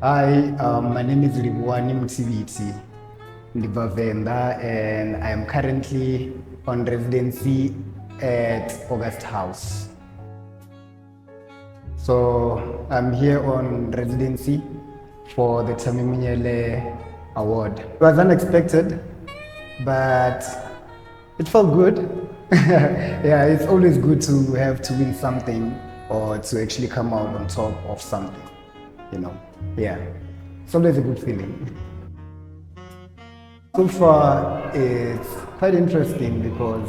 Hi, my name is Livhuwani Muthivhuthi, Vendan, and I am currently on residency at August House. So I'm here on residency for the Thami Mnyele award. It was unexpected, but it felt good. Yeah, it's always good to have to win something or to actually come out on top of something, you know. Yeah, it's always a good feeling. So far, it's quite interesting because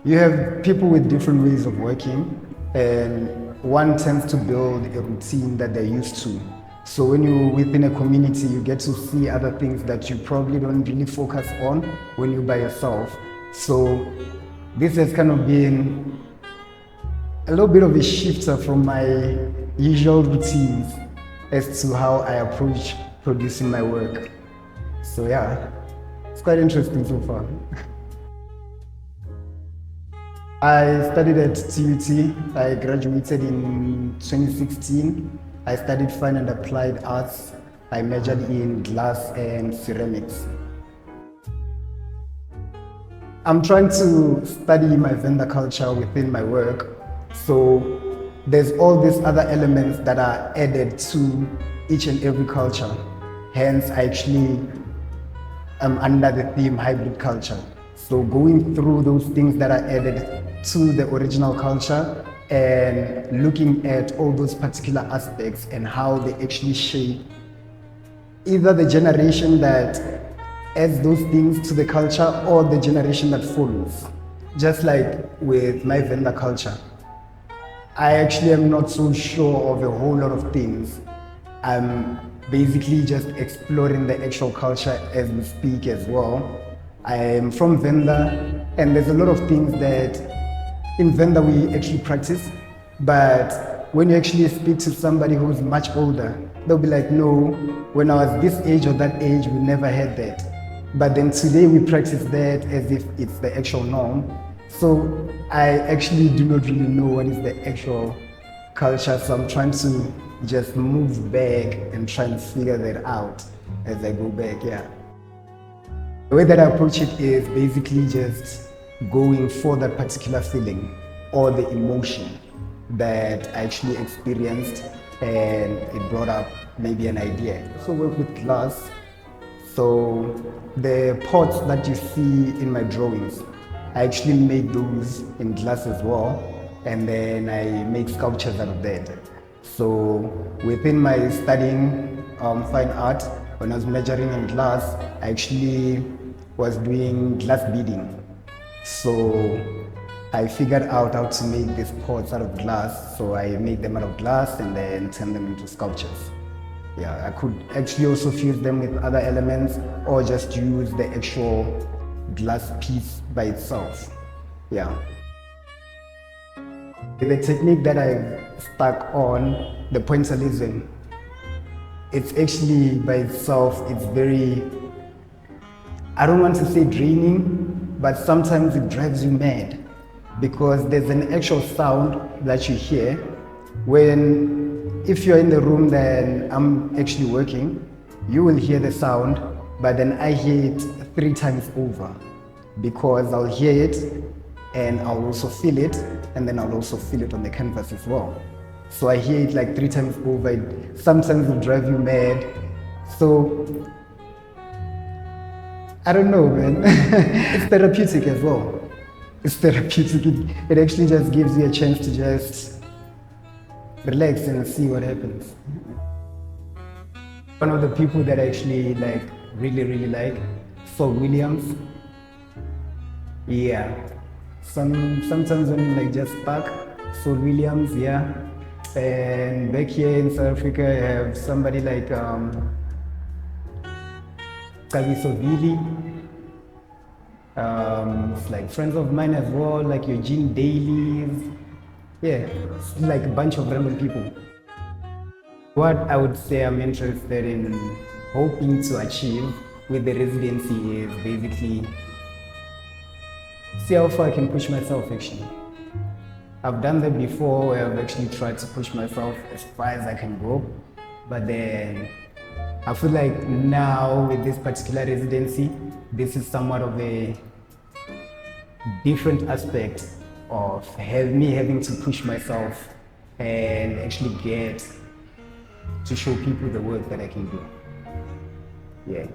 you have people with different ways of working, and one tends to build a routine that they're used to. So when you're within a community, you get to see other things that you probably don't really focus on when you're by yourself. So this has kind of been a little bit of a shifter from my usual routines as to how I approach producing my work. So yeah, it's quite interesting so far. I studied at TUT. I graduated in 2016. I studied Fine and Applied Arts. I majored in glass and ceramics. I'm trying to study my vendor culture within my work. So there's all these other elements that are added to each and every culture. Hence, I actually am under the theme hybrid culture. So going through those things that are added to the original culture and looking at all those particular aspects and how they actually shape either the generation that adds those things to the culture or the generation that follows. Just like with my vendor culture, I actually am not so sure of a whole lot of things. I'm basically just exploring the actual culture as we speak as well. I am from Vendan, and there's a lot of things that in Vendan we actually practice, but when you actually speak to somebody who's much older, they'll be like, no, when I was this age or that age, we never had that. But then today we practice that as if it's the actual norm. So I actually do not really know what is the actual culture, so I'm trying to just move back and try and figure that out as I go back, yeah. The way that I approach it is basically just going for that particular feeling or the emotion that I actually experienced, and it brought up maybe an idea. I also work with glass. So the pots that you see in my drawings, I actually made those in glass as well, and then I make sculptures out of that. So within my studying fine art, when I was majoring in glass, I actually was doing glass beading. So I figured out how to make these pots out of glass. So I made them out of glass and then turn them into sculptures. Yeah, I could actually also fuse them with other elements or just use the actual glass piece by itself. Yeah. The technique that I've stuck on, the pointillism, it's actually by itself, it's very, I don't want to say draining, but sometimes it drives you mad because there's an actual sound that you hear when, if you're in the room then I'm actually working, you will hear the sound, but then I hear it 3 times over because I'll hear it and I'll also feel it, and then I'll also feel it on the canvas as well. So I hear it like 3 times over. Sometimes it'll drive you mad. So I don't know, man. It's therapeutic as well. It's therapeutic. It actually just gives you a chance to just relax and see what happens. One of the people that I actually really like, Saul Williams. Yeah. Sometimes when you just stuck, Saul Williams, yeah. And back here in South Africa, I have somebody like Kavisovili. It's like friends of mine as well, like Eugene Dailies. Yeah, it's like a bunch of random people. What I would say I'm interested in hoping to achieve with the residency is basically see how far I can push myself actually. I've done that before where I've actually tried to push myself as far as I can go. But then I feel like now with this particular residency, this is somewhat of a different aspect of me having to push myself and actually get to show people the work that I can do. Yeah.